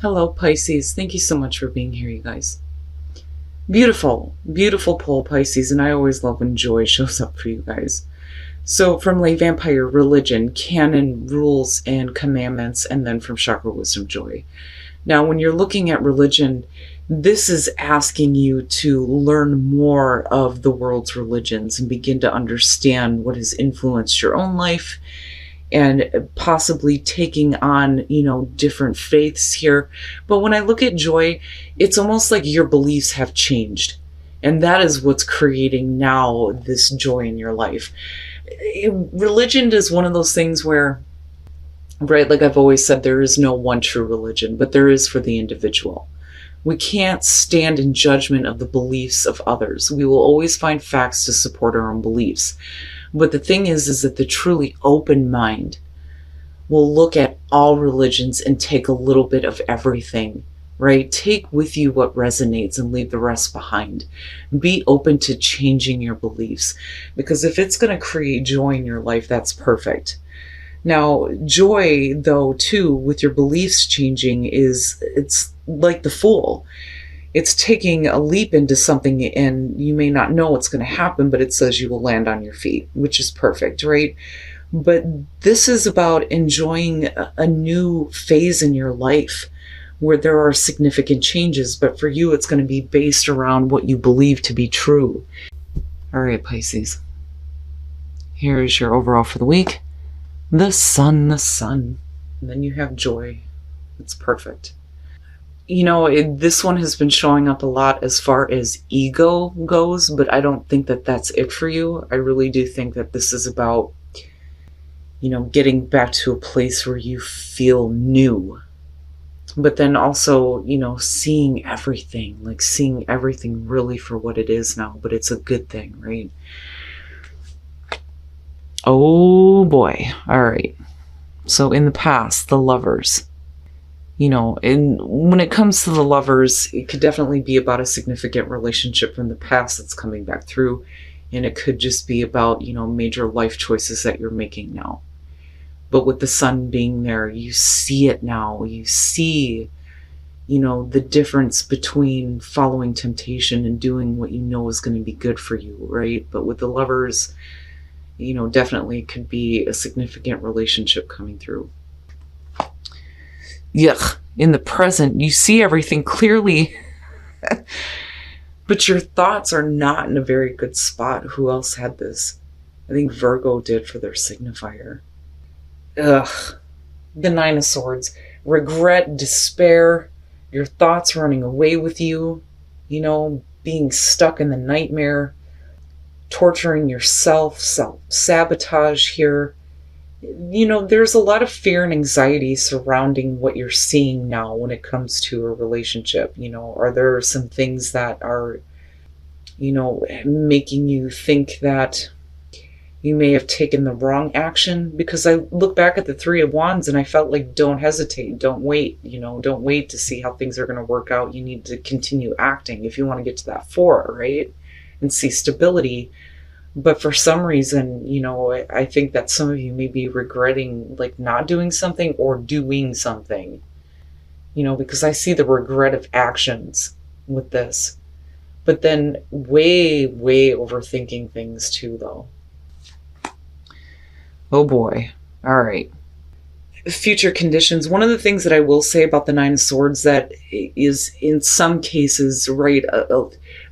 Hello, Pisces. Thank you so much for being here, you guys. Beautiful, beautiful pull, Pisces, and I always love when joy shows up for you guys. So, from Lay Vampire, religion, canon, rules, and commandments, and then from Chakra Wisdom, joy. Now, when you're looking at religion, this is asking you to learn more of the world's religions and begin to understand what has influenced your own life and possibly taking on, different faiths here. But when I look at joy, it's almost like your beliefs have changed. And that is what's creating now this joy in your life. Religion is one of those things where, right, like I've always said, there is no one true religion, but there is for the individual. We can't stand in judgment of the beliefs of others. We will always find facts to support our own beliefs. But the thing is that the truly open mind will look at all religions and take a little bit of everything, right? Take with you what resonates and leave the rest behind. Be open to changing your beliefs, because if it's going to create joy in your life, that's perfect. Now, joy, though, too, with your beliefs changing, it's like the Fool. It's taking a leap into something and you may not know what's going to happen, but it says you will land on your feet, which is perfect, right? But this is about enjoying a new phase in your life where there are significant changes, but for you, it's going to be based around what you believe to be true. All right, Pisces. Here is your overall for the week. The sun, the sun. And then you have joy. It's perfect. This one has been showing up a lot as far as ego goes, but I don't think that that's it for you. I really do think that this is about, getting back to a place where you feel new. But then also, seeing everything really for what it is now, but it's a good thing, right? Oh boy. All right. So in the past, the Lovers. And when it comes to the Lovers, it could definitely be about a significant relationship from the past that's coming back through. And it could just be about, major life choices that you're making now. But with the sun being there, you see it now. You see, the difference between following temptation and doing what you know is going to be good for you, right? But with the Lovers, definitely could be a significant relationship coming through. Yuck. In the present, you see everything clearly, but your thoughts are not in a very good spot. Who else had this? I think Virgo did for their signifier. Ugh. The Nine of Swords. Regret, despair, your thoughts running away with you, being stuck in the nightmare, torturing yourself, self-sabotage here. There's a lot of fear and anxiety surrounding what you're seeing now when it comes to a relationship. Are there some things that are, making you think that you may have taken the wrong action? Because I look back at the Three of Wands and I felt like, don't hesitate, don't wait, don't wait to see how things are going to work out. You need to continue acting if you want to get to that Four, right? And see stability. But for some reason, I think that some of you may be regretting not doing something or doing something, because I see the regret of actions with this. But then way, way overthinking things too, though. Oh boy. All right. Future conditions. One of the things that I will say about the Nine of Swords that is in some cases, right,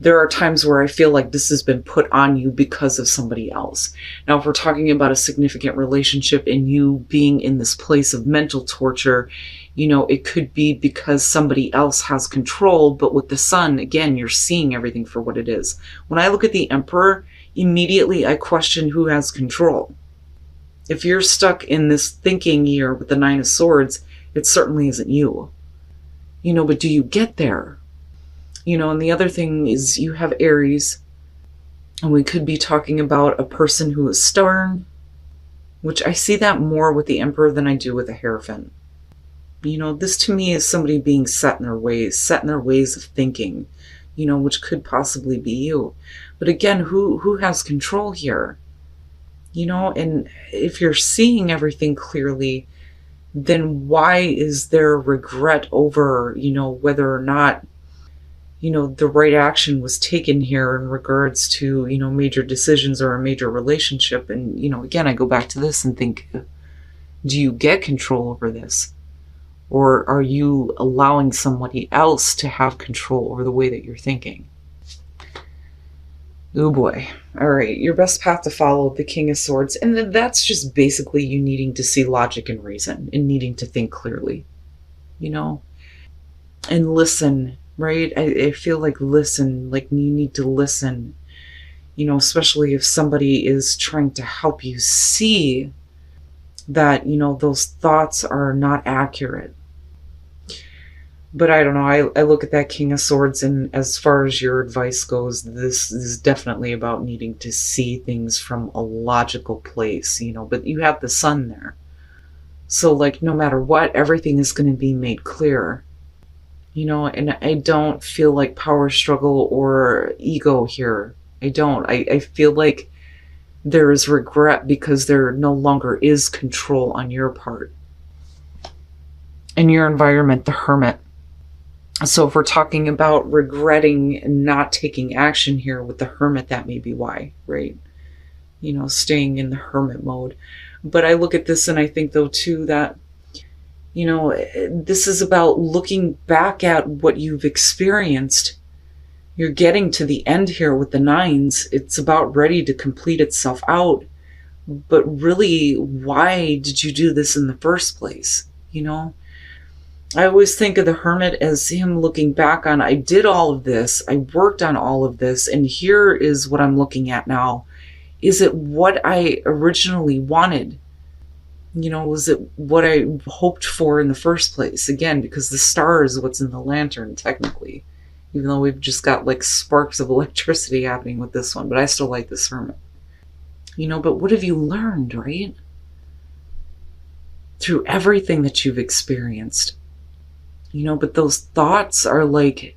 there are times where I feel like this has been put on you because of somebody else. Now, if we're talking about a significant relationship and you being in this place of mental torture, it could be because somebody else has control. But with the Sun, again, you're seeing everything for what it is. When I look at the Emperor, immediately I question who has control. If you're stuck in this thinking here with the Nine of Swords, it certainly isn't you. But do you get there? And the other thing is you have Aries, and we could be talking about a person who is stubborn, which I see that more with the Emperor than I do with the Hierophant. This to me is somebody being set in their ways of thinking, which could possibly be you. But again, who has control here? And if you're seeing everything clearly, then why is there regret over, whether or not, the right action was taken here in regards to, major decisions or a major relationship? And, again, I go back to this and think, do you get control over this? Or are you allowing somebody else to have control over the way that you're thinking? Oh boy. All right. Your best path to follow, the King of Swords. And then that's just basically you needing to see logic and reason and needing to think clearly, and listen, right? I feel like listen, like you need to listen, especially if somebody is trying to help you see that, those thoughts are not accurate. But I don't know, I look at that King of Swords, and as far as your advice goes, this is definitely about needing to see things from a logical place, but you have the sun there. So, like, no matter what, everything is going to be made clear, and I don't feel like power struggle or ego here. I don't. I feel like there is regret because there no longer is control on your part. In your environment, the Hermit. So if we're talking about regretting and not taking action here with the Hermit, that may be why, right? Staying in the Hermit mode. But I look at this and I think, though, too, that, this is about looking back at what you've experienced. You're getting to the end here with the Nines. It's about ready to complete itself out. But really, why did you do this in the first place? I always think of the Hermit as him looking back on, I did all of this, I worked on all of this, and here is what I'm looking at now. Is it what I originally wanted? Was it what I hoped for in the first place? Again, because the star is what's in the lantern, technically. Even though we've just got like sparks of electricity happening with this one, but I still like this Hermit. But what have you learned, right? Through everything that you've experienced. But those thoughts are like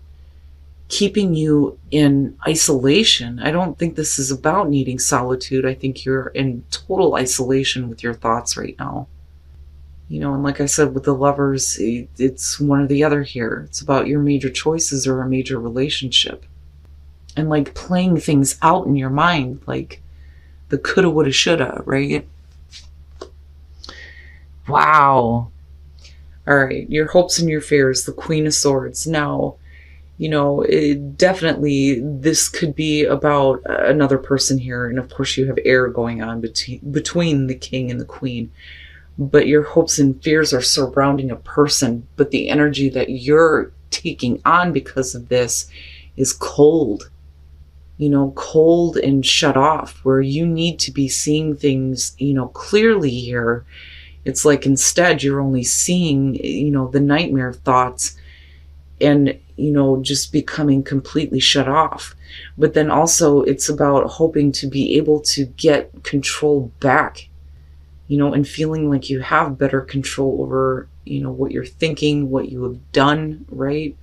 keeping you in isolation. I don't think this is about needing solitude. I think you're in total isolation with your thoughts right now. And like I said, with the Lovers, it's one or the other here. It's about your major choices or a major relationship. And like playing things out in your mind, like the coulda, woulda, shoulda, right? Wow. All right, your hopes and your fears, the Queen of Swords. Now, definitely this could be about another person here. And of course you have air going on between the King and the Queen. But your hopes and fears are surrounding a person. But the energy that you're taking on because of this is cold. Cold and shut off, where you need to be seeing things, clearly here. It's like instead you're only seeing, the nightmare thoughts and, just becoming completely shut off. But then also it's about hoping to be able to get control back, and feeling like you have better control over, what you're thinking, what you have done, right?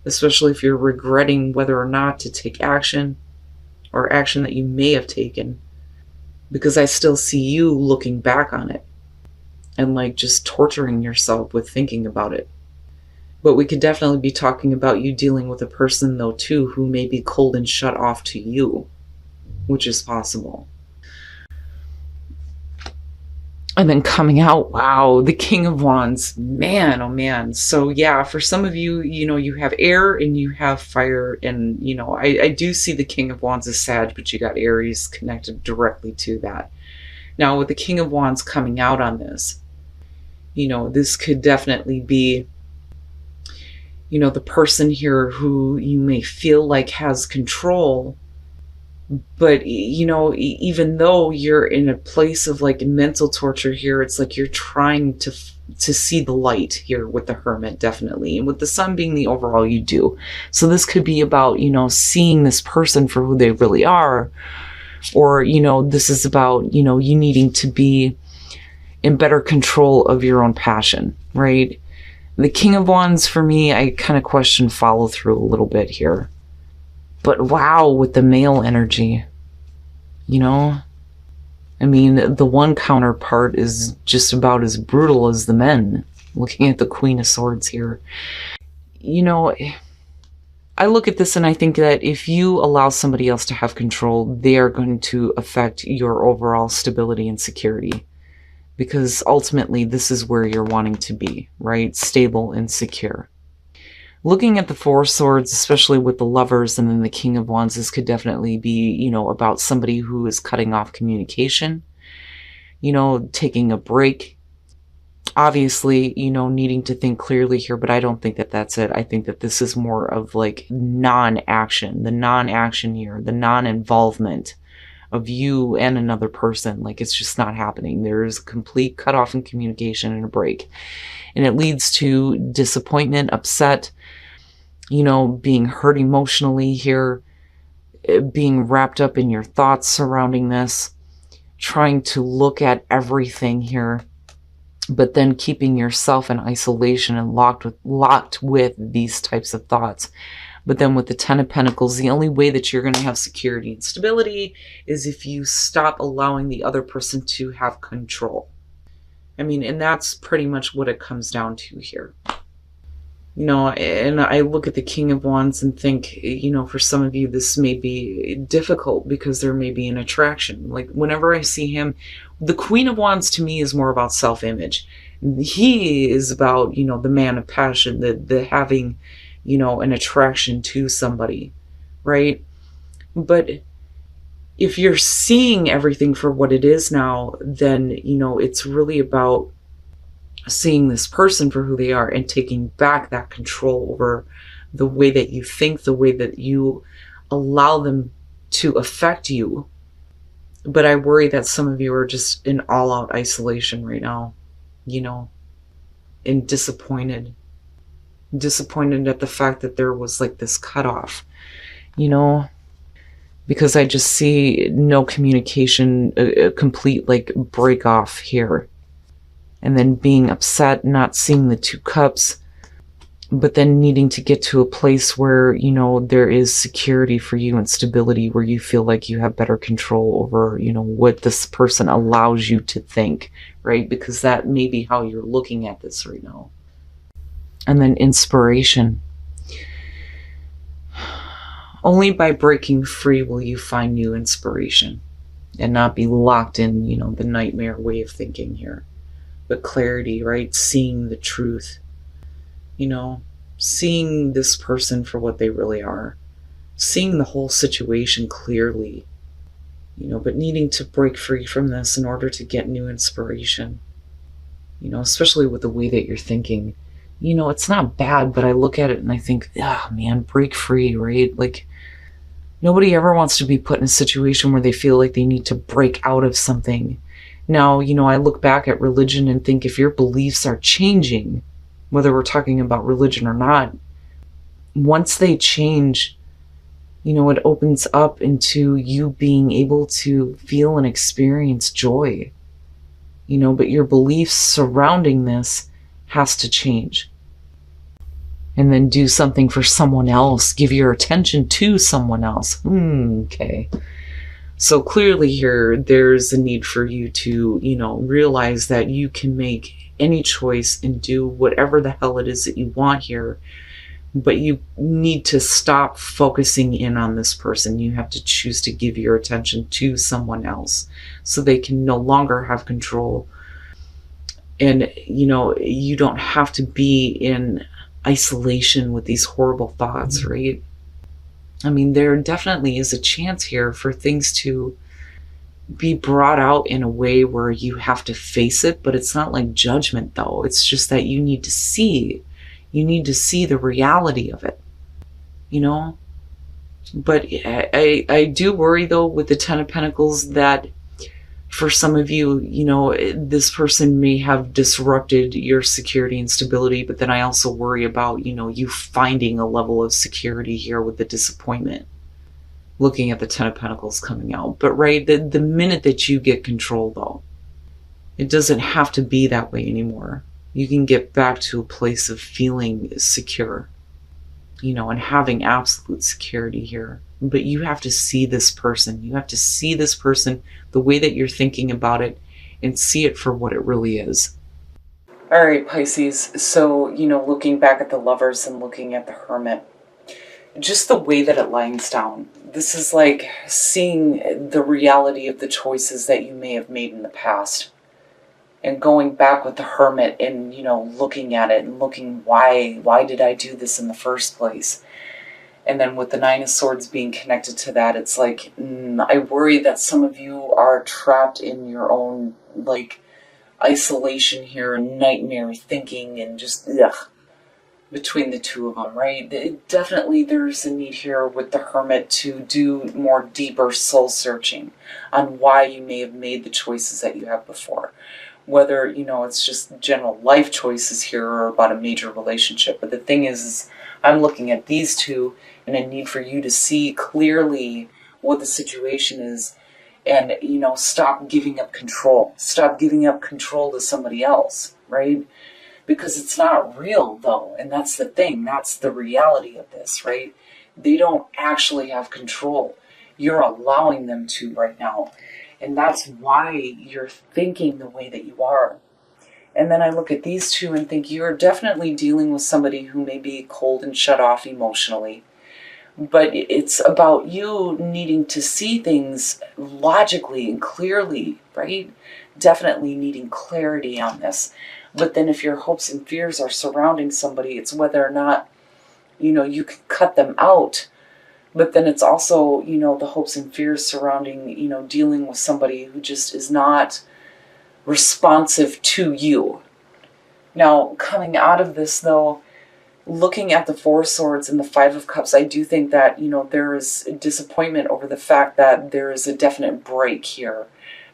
Especially if you're regretting whether or not to take action or action that you may have taken. Because I still see you looking back on it. And like just torturing yourself with thinking about it. But we could definitely be talking about you dealing with a person, though, too, who may be cold and shut off to you, which is possible. And then coming out, wow, the King of Wands, man, oh man. So yeah, for some of you, you have air and you have fire, and I do see the King of Wands as Sag, but you got Aries connected directly to that. Now with the King of Wands coming out on this, this could definitely be, the person here who you may feel like has control, but, even though you're in a place of like mental torture here, it's like you're trying to see the light here with the Hermit, definitely. And with the Sun being the overall, you do. So this could be about, seeing this person for who they really are, or, this is about, you needing to be in better control of your own passion, right? The King of Wands, for me, I kind of question follow through a little bit here. But wow, with the male energy, I mean, the one counterpart is just about as brutal as the men. Looking at the Queen of Swords here. You know, I look at this and I think that if you allow somebody else to have control, they are going to affect your overall stability and security. Because ultimately, this is where you're wanting to be, right? Stable and secure. Looking at the Four of Swords, especially with the Lovers and then the King of Wands, this could definitely be, you know, about somebody who is cutting off communication, you know, taking a break. Obviously, you know, needing to think clearly here, but I don't think that that's it. I think that this is more of like non-action, the non-action here, the non-involvement of you and another person. Like, it's just not happening. There's a complete cutoff in communication and a break. And it leads to disappointment, upset, you know, being hurt emotionally here, being wrapped up in your thoughts surrounding this, trying to look at everything here, but then keeping yourself in isolation and locked with these types of thoughts. But then with the Ten of Pentacles, the only way that you're going to have security and stability is if you stop allowing the other person to have control. I mean, and that's pretty much what it comes down to here. You know, and I look at the King of Wands and think, you know, for some of you, this may be difficult because there may be an attraction. Like, whenever I see him, the Queen of Wands to me is more about self-image. He is about, you know, the man of passion, the having, you know, an attraction to somebody, right? But if you're seeing everything for what it is now, then, you know, it's really about seeing this person for who they are and taking back that control over the way that you think, the way that you allow them to affect you. But I worry that some of you are just in all-out isolation right now, you know, and disappointed at the fact that there was like this cutoff, you know, because I just see no communication, a complete like break off here. And then being upset, not seeing the Two Cups, but then needing to get to a place where, you know, there is security for you and stability, where you feel like you have better control over, you know, what this person allows you to think, right? Because that may be how you're looking at this right now. And then inspiration. Only by breaking free will you find new inspiration and not be locked in, you know, the nightmare way of thinking here. But clarity, right? Seeing the truth, you know, seeing this person for what they really are, seeing the whole situation clearly, you know, but needing to break free from this in order to get new inspiration, you know, especially with the way that you're thinking. You know, it's not bad, but I look at it and I think, ah, man, break free, right? Like, nobody ever wants to be put in a situation where they feel like they need to break out of something. Now, you know, I look back at religion and think if your beliefs are changing, whether we're talking about religion or not, once they change, you know, it opens up into you being able to feel and experience joy, you know, but your beliefs surrounding this has to change. And then do something for someone else, give your attention to someone else. Okay. So clearly here, there's a need for you to, you know, realize that you can make any choice and do whatever the hell it is that you want here. But you need to stop focusing in on this person. You have to choose to give your attention to someone else so they can no longer have control. And, you know, you don't have to be in isolation with these horrible thoughts, right? I mean, there definitely is a chance here for things to be brought out in a way where you have to face it, but it's not like judgment though. It's just that you need to see the reality of it, you know? But I do worry though with the Ten of Pentacles that for some of you, you know, this person may have disrupted your security and stability, but then I also worry about, you know, you finding a level of security here with the disappointment. Looking at the Ten of Pentacles coming out. But right, the minute that you get control though, it doesn't have to be that way anymore. You can get back to a place of feeling secure. and having absolute security here. But you have to see this person. You have to see this person the way that you're thinking about it and see it for what it really is. All right, Pisces. So, looking back at the Lovers and looking at the Hermit, just the way that it lines down, this is like seeing the reality of the choices that you may have made in the past. And going back with the Hermit and, looking at it and looking, why did I do this in the first place? And then with the Nine of Swords being connected to that, it's like, I worry that some of you are trapped in your own, isolation here and nightmare thinking and just, between the two of them, right? Definitely there's a need here with the Hermit to do more deeper soul searching on why you may have made the choices that you have before. Whether, it's just general life choices here or about a major relationship. But the thing is I'm looking at these two and a need for you to see clearly what the situation is and, stop giving up control. Stop giving up control to somebody else, right? Because it's not real, though. And that's the thing. That's the reality of this, right? They don't actually have control. You're allowing them to right now. And that's why you're thinking the way that you are. And then I look at these two and think you're definitely dealing with somebody who may be cold and shut off emotionally. But it's about you needing to see things logically and clearly, right? Definitely needing clarity on this. But then if your hopes and fears are surrounding somebody, it's whether or not, you can cut them out. But then it's also, the hopes and fears surrounding, dealing with somebody who just is not responsive to you. Now, coming out of this, though, looking at the Four of Swords and the Five of Cups, I do think that, there is disappointment over the fact that there is a definite break here.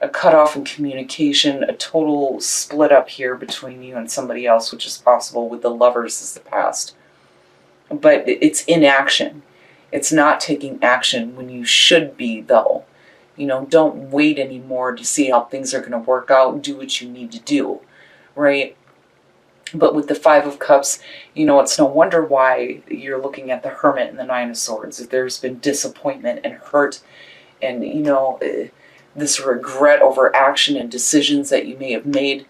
A cutoff in communication, a total split up here between you and somebody else, which is possible with the Lovers as the past. But it's inaction. It's not taking action when you should be, though. Don't wait anymore to see how things are going to work out. Do what you need to do, right? But with the Five of Cups, it's no wonder why you're looking at the Hermit and the Nine of Swords. If there's been disappointment and hurt and, this regret over action and decisions that you may have made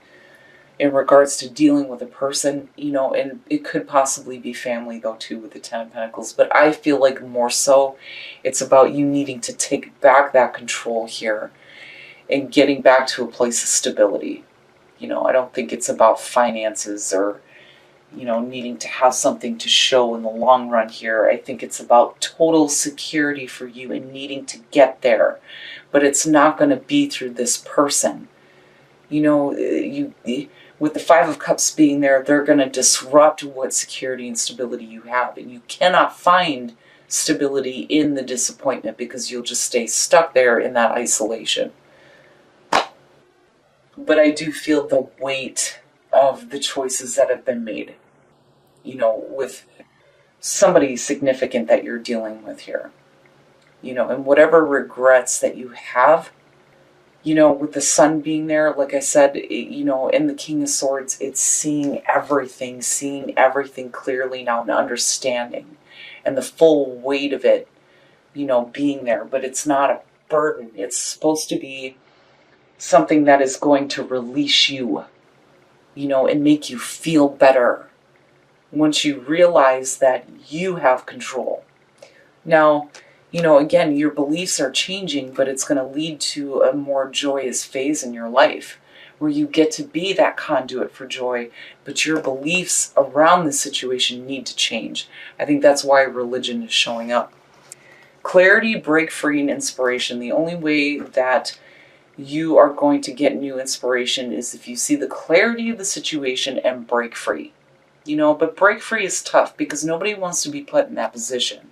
in regards to dealing with a person, and it could possibly be family though too with the Ten of Pentacles, but I feel like more so it's about you needing to take back that control here and getting back to a place of stability. I don't think it's about finances or, needing to have something to show in the long run here. I think it's about total security for you and needing to get there. But it's not going to be through this person. With the Five of Cups being there, they're going to disrupt what security and stability you have. And you cannot find stability in the disappointment because you'll just stay stuck there in that isolation. But I do feel the weight of the choices that have been made, with somebody significant that you're dealing with here, and whatever regrets that you have, with the Sun being there, like I said, in the King of Swords, it's seeing everything clearly now and understanding and the full weight of it, being there. But it's not a burden. It's supposed to be something that is going to release you, and make you feel better once you realize that you have control. Now, again, your beliefs are changing, but it's going to lead to a more joyous phase in your life where you get to be that conduit for joy, but your beliefs around the situation need to change. I think that's why religion is showing up. Clarity, break free, and inspiration. The only way that you are going to get new inspiration is if you see the clarity of the situation and break free. But break free is tough because nobody wants to be put in that position.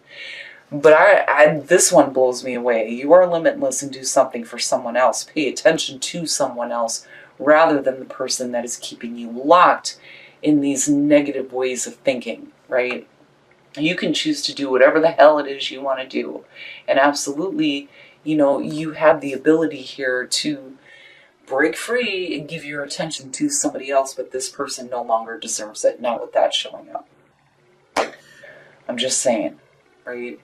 But this one blows me away. You are limitless and do something for someone else. Pay attention to someone else rather than the person that is keeping you locked in these negative ways of thinking, right? You can choose to do whatever the hell it is you want to do. And absolutely, you have the ability here to break free and give your attention to somebody else, but this person no longer deserves it. Not with that showing up. I'm just saying, right?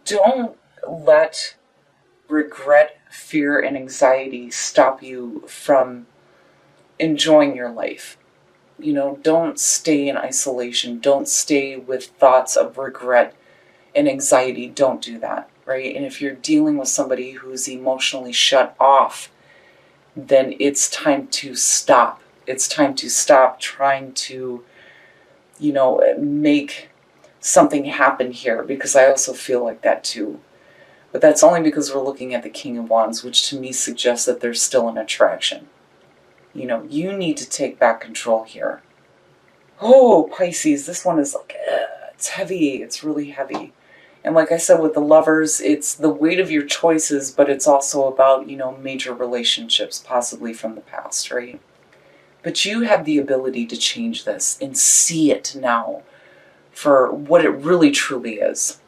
Don't let regret, fear, and anxiety stop you from enjoying your life. Don't stay in isolation. Don't stay with thoughts of regret and anxiety. Don't do that, right? And if you're dealing with somebody who's emotionally shut off, then it's time to stop. It's time to stop trying to, make something happen here, because I also feel like that too. But that's only because we're looking at the King of Wands, which to me suggests that there's still an attraction. You need to take back control here. Oh, Pisces, this one is like, it's heavy. It's really heavy. And like I said, with the Lovers, it's the weight of your choices, but it's also about, major relationships, possibly from the past, right? But you have the ability to change this and see it now for what it really truly is.